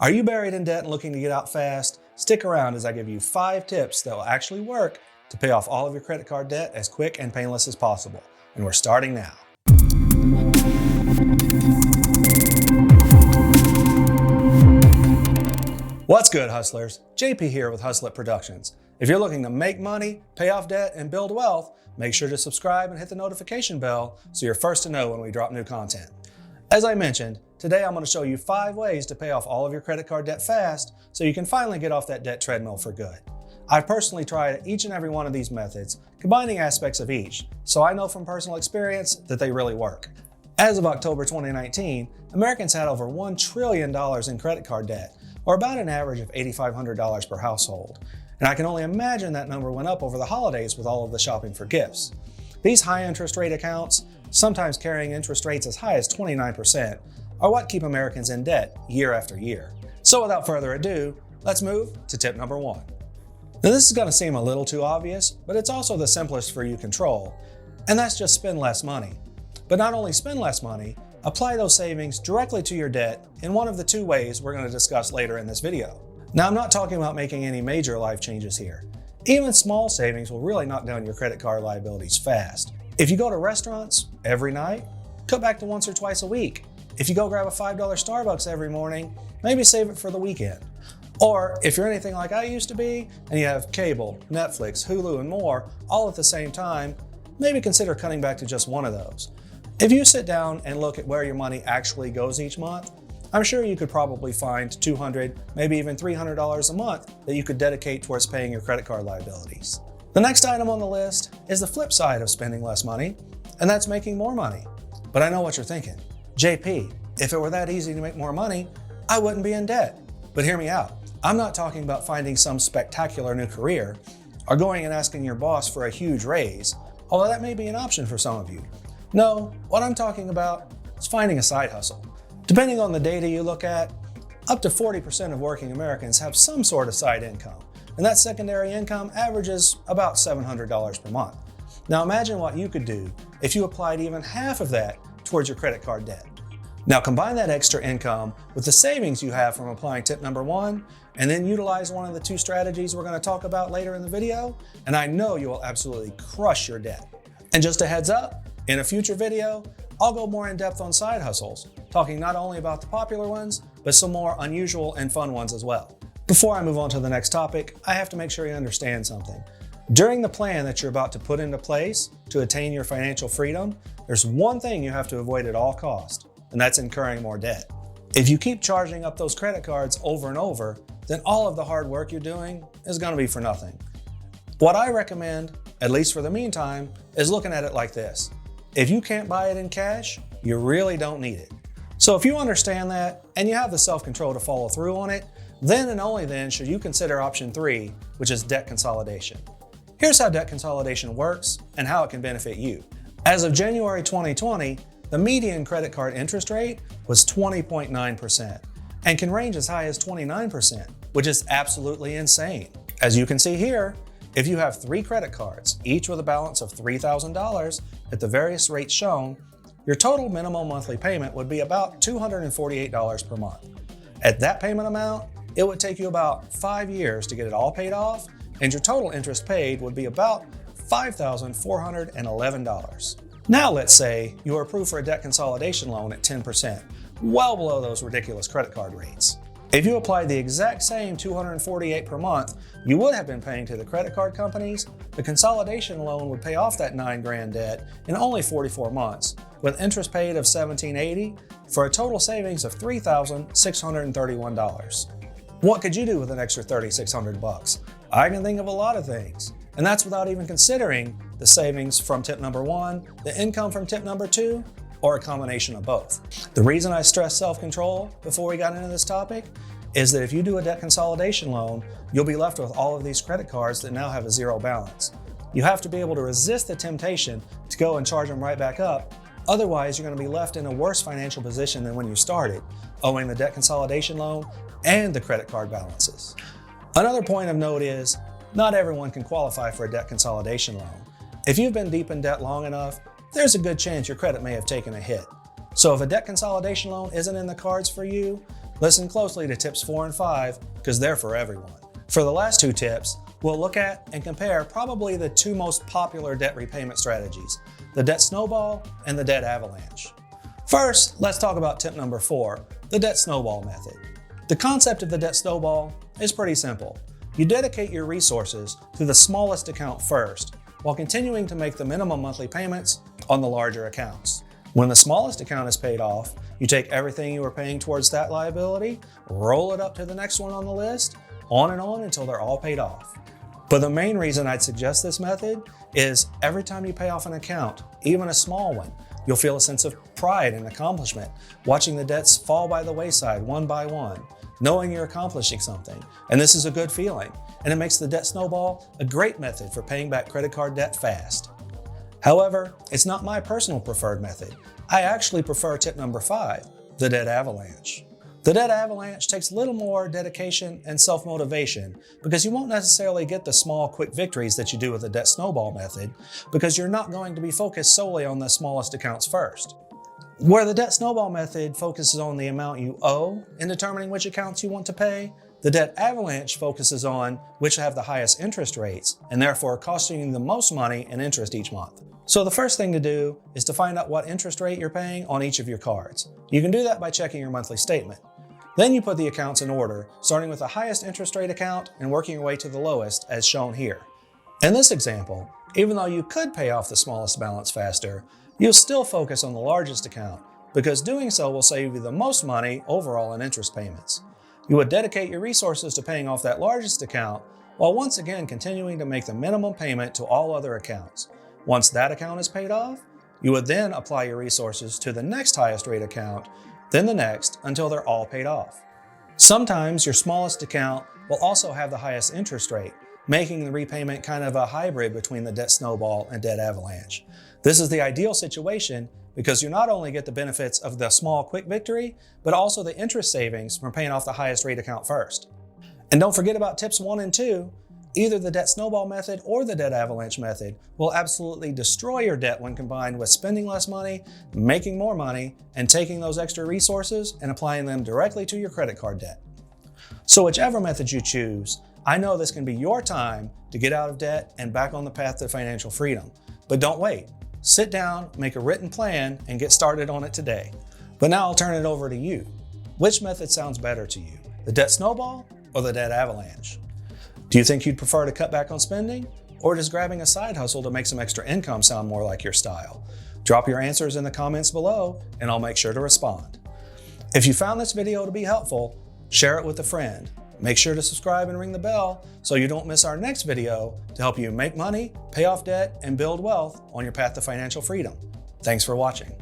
Are you buried in debt and looking to get out fast? Stick around as I give you 5 tips that will actually work to pay off all of your credit card debt as quick and painless as possible. And we're starting now. What's good, hustlers? JP here with Hustle It Productions. If you're looking to make money, pay off debt, and build wealth, make sure to subscribe and hit the notification bell so you're first to know when we drop new content. As I mentioned, today I'm going to show you 5 ways to pay off all of your credit card debt fast so you can finally get off that debt treadmill for good. I've personally tried each and every one of these methods, combining aspects of each, so I know from personal experience that they really work. As of October 2019, Americans had over $1 trillion in credit card debt, or about an average of $8,500 per household. And I can only imagine that number went up over the holidays with all of the shopping for gifts. These high interest rate accounts, sometimes carrying interest rates as high as 29%, are what keep Americans in debt year after year. So without further ado, let's move to tip number 1. Now this is going to seem a little too obvious, but it's also the simplest for you to control, and that's just spend less money. But not only spend less money, apply those savings directly to your debt in one of the 2 ways we're going to discuss later in this video. Now I'm not talking about making any major life changes here. Even small savings will really knock down your credit card liabilities fast. If you go to restaurants every night, cut back to once or twice a week. If you go grab a $5 Starbucks every morning, maybe save it for the weekend. Or if you're anything like I used to be, and you have cable, Netflix, Hulu, and more all at the same time, maybe consider cutting back to just one of those. If you sit down and look at where your money actually goes each month, I'm sure you could probably find $200, maybe even $300 a month that you could dedicate towards paying your credit card liabilities. The next item on the list is the flip side of spending less money, and that's making more money. But I know what you're thinking. JP, if it were that easy to make more money, I wouldn't be in debt. But hear me out. I'm not talking about finding some spectacular new career or going and asking your boss for a huge raise, although that may be an option for some of you. No, what I'm talking about is finding a side hustle. Depending on the data you look at, up to 40% of working Americans have some sort of side income, and that secondary income averages about $700 per month. Now imagine what you could do if you applied even half of that towards your credit card debt. Now combine that extra income with the savings you have from applying tip number 1, and then utilize one of the 2 strategies we're going to talk about later in the video, and I know you will absolutely crush your debt. And just a heads up, in a future video, I'll go more in depth on side hustles, talking not only about the popular ones, but some more unusual and fun ones as well. Before I move on to the next topic, I have to make sure you understand something. During the plan that you're about to put into place to attain your financial freedom, there's one thing you have to avoid at all costs, and that's incurring more debt. If you keep charging up those credit cards over and over, then all of the hard work you're doing is going to be for nothing. What I recommend, at least for the meantime, is looking at it like this. If you can't buy it in cash, you really don't need it. So if you understand that and you have the self-control to follow through on it, then and only then should you consider option 3, which is debt consolidation. Here's how debt consolidation works and how it can benefit you. As of January 2020, the median credit card interest rate was 20.9% and can range as high as 29%, which is absolutely insane. As you can see here, if you have 3 credit cards, each with a balance of $3,000 at the various rates shown, your total minimum monthly payment would be about $248 per month. At that payment amount, it would take you about 5 years to get it all paid off, and your total interest paid would be about $5,411. Now let's say you are approved for a debt consolidation loan at 10%, well below those ridiculous credit card rates. If you applied the exact same $248 per month you would have been paying to the credit card companies, the consolidation loan would pay off that $9,000 debt in only 44 months, with interest paid of $1,780 for a total savings of $3,631. What could you do with an extra $3,600? I can think of a lot of things, and that's without even considering the savings from tip number 1, the income from tip number 2, or a combination of both. The reason I stress self-control before we got into this topic is that if you do a debt consolidation loan, you'll be left with all of these credit cards that now have a 0 balance. You have to be able to resist the temptation to go and charge them right back up. Otherwise, you're going to be left in a worse financial position than when you started, owing the debt consolidation loan and the credit card balances. Another point of note is, not everyone can qualify for a debt consolidation loan. If you've been deep in debt long enough, there's a good chance your credit may have taken a hit. So if a debt consolidation loan isn't in the cards for you, Listen closely to tips 4 and 5 because they're for everyone. For the last two tips, we'll look at and compare probably the two most popular debt repayment strategies, the debt snowball and the debt avalanche. First, let's talk about tip number 4, the debt snowball method. The concept of the debt snowball is pretty simple. You dedicate your resources to the smallest account first, while continuing to make the minimum monthly payments on the larger accounts. When the smallest account is paid off, you take everything you were paying towards that liability, roll it up to the next one on the list, on and on until they're all paid off. But the main reason I'd suggest this method is every time you pay off an account, even a small one, you'll feel a sense of pride and accomplishment, watching the debts fall by the wayside one by one, knowing you're accomplishing something. And this is a good feeling, and it makes the debt snowball a great method for paying back credit card debt fast. However, it's not my personal preferred method. I actually prefer tip number 5, the debt avalanche. The debt avalanche takes a little more dedication and self-motivation because you won't necessarily get the small, quick victories that you do with the debt snowball method because you're not going to be focused solely on the smallest accounts first. Where the debt snowball method focuses on the amount you owe in determining which accounts you want to pay, the debt avalanche focuses on which have the highest interest rates and therefore costing you the most money in interest each month. So the first thing to do is to find out what interest rate you're paying on each of your cards. You can do that by checking your monthly statement. Then you put the accounts in order, starting with the highest interest rate account and working your way to the lowest as shown here. In this example, even though you could pay off the smallest balance faster, you'll still focus on the largest account because doing so will save you the most money overall in interest payments. You would dedicate your resources to paying off that largest account while once again continuing to make the minimum payment to all other accounts. Once that account is paid off, you would then apply your resources to the next highest rate account, then the next until they're all paid off. Sometimes your smallest account will also have the highest interest rate, making the repayment kind of a hybrid between the debt snowball and debt avalanche. This is the ideal situation because you not only get the benefits of the small quick victory, but also the interest savings from paying off the highest rate account first. And don't forget about tips 1 and 2. Either the debt snowball method or the debt avalanche method will absolutely destroy your debt when combined with spending less money, making more money, and taking those extra resources and applying them directly to your credit card debt. So whichever method you choose, I know this can be your time to get out of debt and back on the path to financial freedom. But don't wait. Sit down, make a written plan, and get started on it today. But now I'll turn it over to you. Which method sounds better to you, the debt snowball or the debt avalanche? Do you think you'd prefer to cut back on spending, or does grabbing a side hustle to make some extra income sound more like your style? Drop your answers in the comments below and I'll make sure to respond. If you found this video to be helpful, share it with a friend. Make sure to subscribe and ring the bell so you don't miss our next video to help you make money, pay off debt, and build wealth on your path to financial freedom. Thanks for watching.